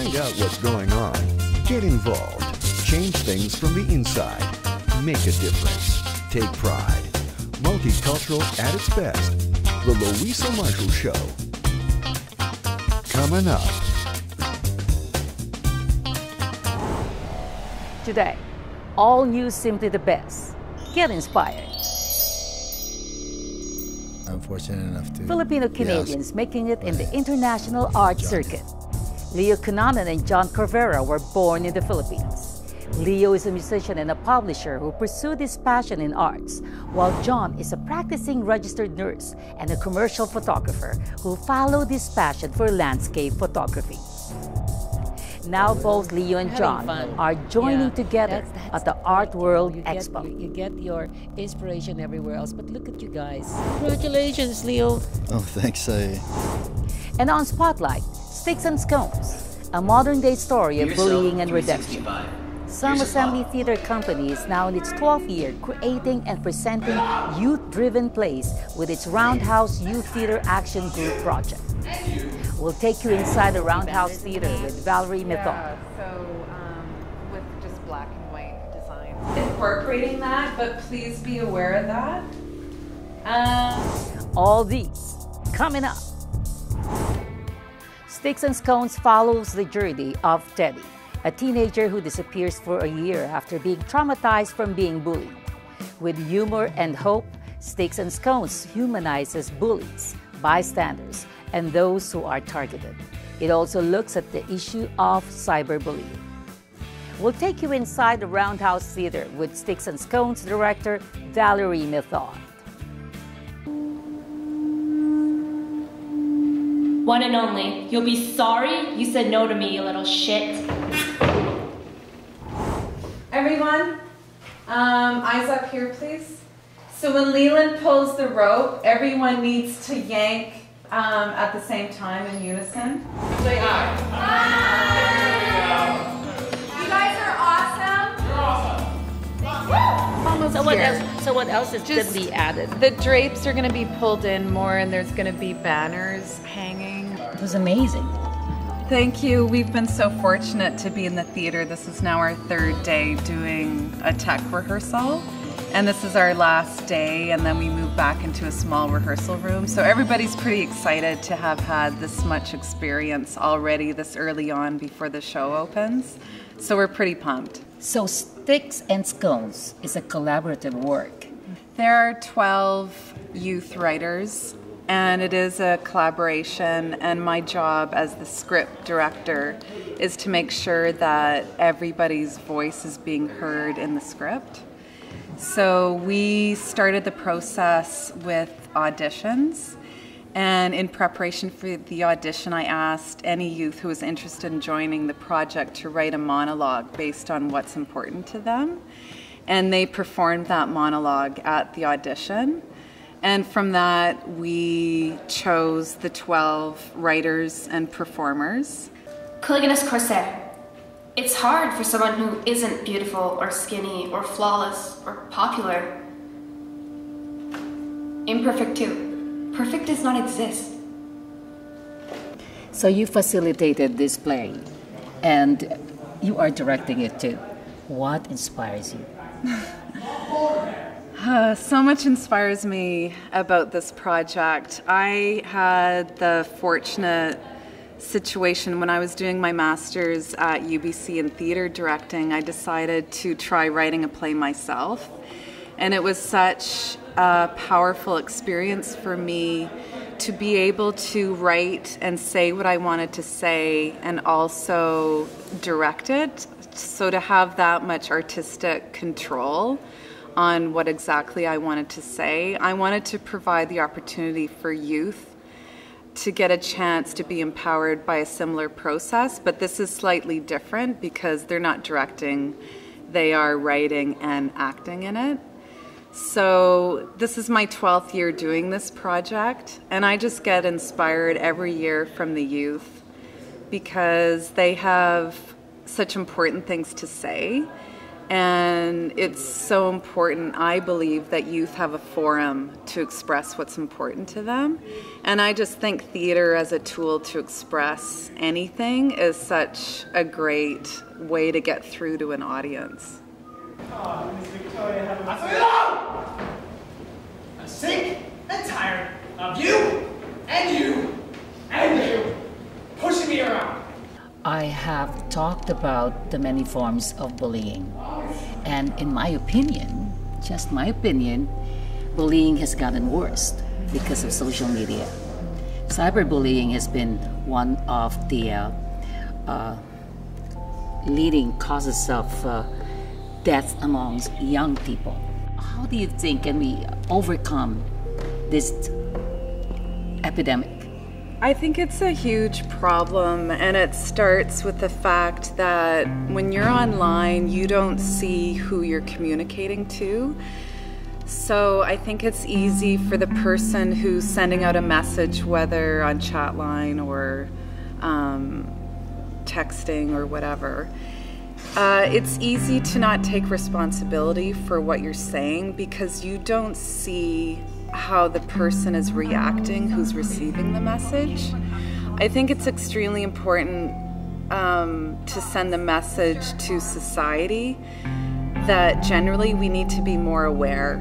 find out what's going on, get involved, change things from the inside, make a difference, take pride. Multicultural at its best. The Luisa Marshall Show. Coming up. Today, all news simply the best. Get inspired. I'm fortunate enough to... Filipino Canadians making it in the international art circuit. Leo Cunanan and John Corvera were born in the Philippines. Leo is a musician and a publisher who pursued his passion in arts, while John is a practicing registered nurse and a commercial photographer who followed his passion for landscape photography. Now both Leo and John are joining together at the Art World Expo. You get your inspiration everywhere else, but look at you guys. Congratulations, Leo. Oh, thanks. And on Spotlight, Sticks and Scones, a modern-day story of bullying and redemption. Some Assembly Theatre Company is now in its 12th year creating and presenting youth-driven plays with its Roundhouse Youth Theatre Action Group project. We'll take you inside the Roundhouse Theatre with Valerie Methot. With just black and white designs. Incorporating that, but please be aware of that. All these coming up. Sticks and Scones follows the journey of Teddy, a teenager who disappears for a year after being traumatized from being bullied. With humor and hope, Sticks and Scones humanizes bullies, bystanders, and those who are targeted. It also looks at the issue of cyberbullying. We'll take you inside the Roundhouse Theatre with Sticks and Scones director Valerie Methot. One and only, you'll be sorry you said no to me, you little shit. Everyone, eyes up here, please. So when Leland pulls the rope, everyone needs to yank at the same time in unison. Say hi. Hi. You guys are awesome. You're awesome. Almost so what else is going to be added? The drapes are going to be pulled in more, and there's going to be banners hanging. It was amazing. Thank you. We've been so fortunate to be in the theater. This is now our third day doing a tech rehearsal. And this is our last day, and then we move back into a small rehearsal room. So everybody's pretty excited to have had this much experience already this early on before the show opens. So we're pretty pumped. So Sticks and Scones is a collaborative work. There are 12 youth writers, and it is a collaboration, and my job as the script director is to make sure that everybody's voice is being heard in the script. So we started the process with auditions, and in preparation for the audition I asked any youth who was interested in joining the project to write a monologue based on what's important to them, and they performed that monologue at the audition. And from that we chose the 12 writers and performers. Coligonous corsair. It's hard for someone who isn't beautiful or skinny or flawless or popular. Imperfect too. Perfect does not exist. So you facilitated this play, and you are directing it too. What inspires you? So much inspires me about this project. I had the fortunate situation when I was doing my master's at UBC in theater directing. I decided to try writing a play myself, and it was such a powerful experience for me to be able to write and say what I wanted to say and also direct it. So to have that much artistic control on what exactly I wanted to say, I wanted to provide the opportunity for youth to get a chance to be empowered by a similar process, but this is slightly different because they're not directing, they are writing and acting in it. So this is my 12th year doing this project, and I just get inspired every year from the youth because they have such important things to say, And it's so important, I believe, that youth have a forum to express what's important to them. And I just think theater as a tool to express anything is such a great way to get through to an audience. Oh, Miss Victoria, I'm sick and tired of you pushing me around. I have talked about the many forms of bullying. And in my opinion, just my opinion, bullying has gotten worse because of social media. Cyberbullying has been one of the leading causes of death amongst young people. How do you think can we overcome this epidemic? I think it's a huge problem, and it starts with the fact that when you're online, you don't see who you're communicating to. So I think it's easy for the person who's sending out a message, whether on chatline or texting or whatever, it's easy to not take responsibility for what you're saying because you don't see how the person is reacting who's receiving the message. I think it's extremely important to send the message to society that generally we need to be more aware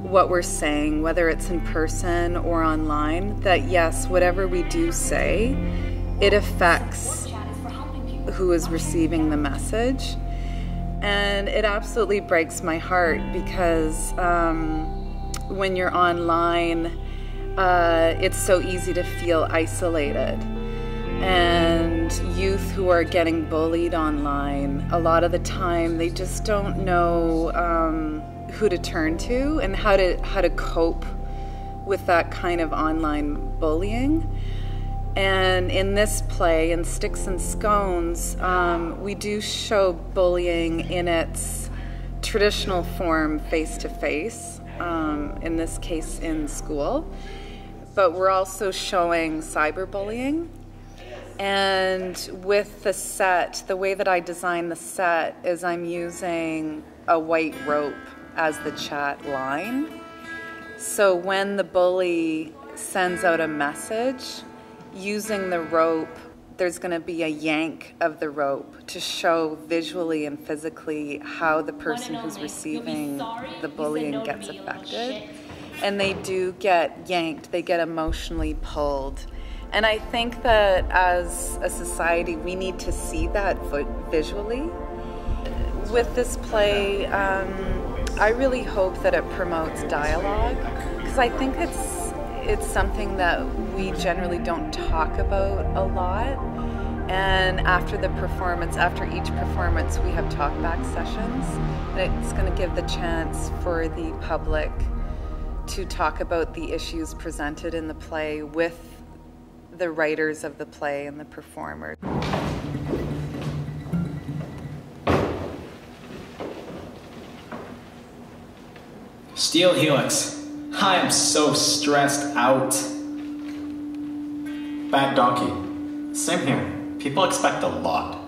what we're saying, whether it's in person or online, that yes, whatever we do say, it affects who is receiving the message. And it absolutely breaks my heart because when you're online, it's so easy to feel isolated. And youth who are getting bullied online, a lot of the time they just don't know who to turn to and how to cope with that kind of online bullying. And in this play, in Sticks and Scones, we do show bullying in its traditional form, face-to-face, in this case in school. But we're also showing cyberbullying. And with the set, the way that I design the set is I'm using a white rope as the chat line. So when the bully sends out a message, using the rope, there's going to be a yank of the rope to show visually and physically how the person who's receiving the bullying gets affected. And they do get yanked, they get emotionally pulled. And I think that as a society, we need to see that visually. With this play, I really hope that it promotes dialogue, because I think it's something that we generally don't talk about a lot. And after each performance, we have talkback sessions. And it's going to give the chance for the public to talk about the issues presented in the play with the writers of the play and the performers. Steel Helix. I am so stressed out. Bad donkey. Same here. People expect a lot.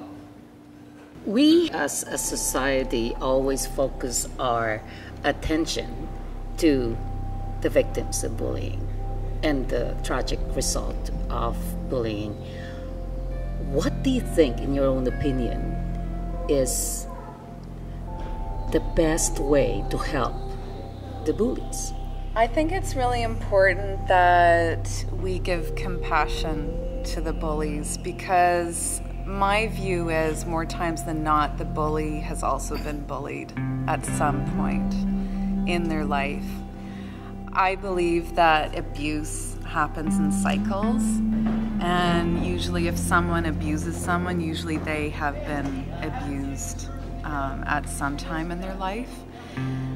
We as a society always focus our attention to the victims of bullying and the tragic result of bullying. What do you think, in your own opinion, is the best way to help the bullies? I think it's really important that we give compassion to the bullies, because my view is more times than not the bully has also been bullied at some point in their life. I believe that abuse happens in cycles, and usually if someone abuses someone, usually they have been abused at some time in their life.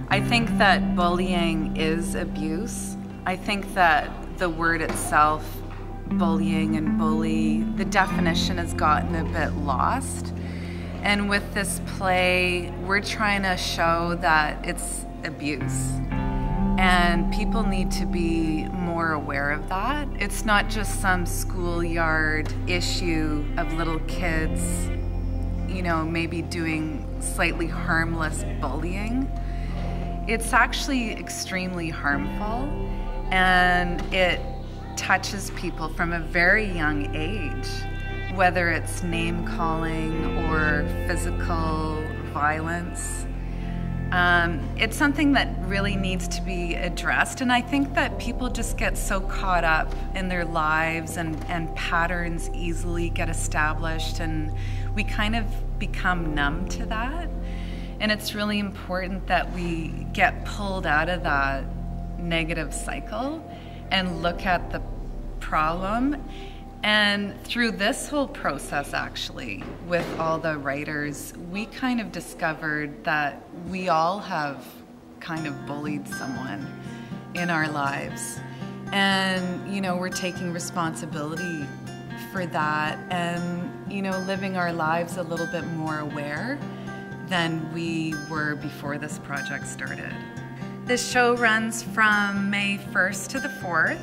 I think that bullying is abuse. I think that the word itself, bullying and bully, the definition has gotten a bit lost. And with this play, we're trying to show that it's abuse. And people need to be more aware of that. It's not just some schoolyard issue of little kids, you know, maybe doing slightly harmless bullying, it's actually extremely harmful, and it touches people from a very young age, whether it's name calling or physical violence. It's something that really needs to be addressed, and I think that people just get so caught up in their lives, and patterns easily get established, and we kind of become numb to that. And it's really important that we get pulled out of that negative cycle and look at the problem. And through this whole process, actually, with all the writers, we kind of discovered that we all have kind of bullied someone in our lives. And, you know, we're taking responsibility for that and, you know, living our lives a little bit more aware than we were before this project started. This show runs from May 1st to the 4th.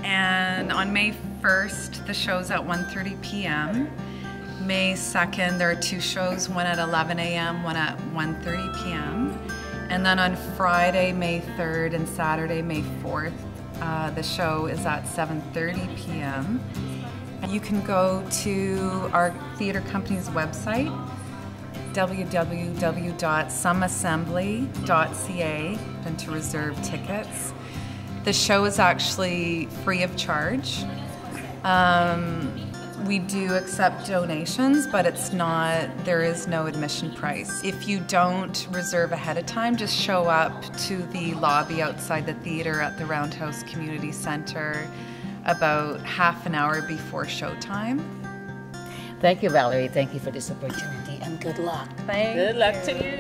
And on May 1st, the show's at 1:30 p.m. May 2nd, there are two shows, one at 11 a.m., one at 1:30 p.m. And then on Friday, May 3rd, and Saturday, May 4th, the show is at 7:30 p.m. You can go to our theatre company's website, www.someassembly.ca, and to reserve tickets. The show is actually free of charge. We do accept donations, but there is no admission price. If you don't reserve ahead of time, just show up to the lobby outside the theatre at the Roundhouse Community Centre about half an hour before showtime. Thank you, Valerie. Thank you for this opportunity, and good luck. Good luck to you.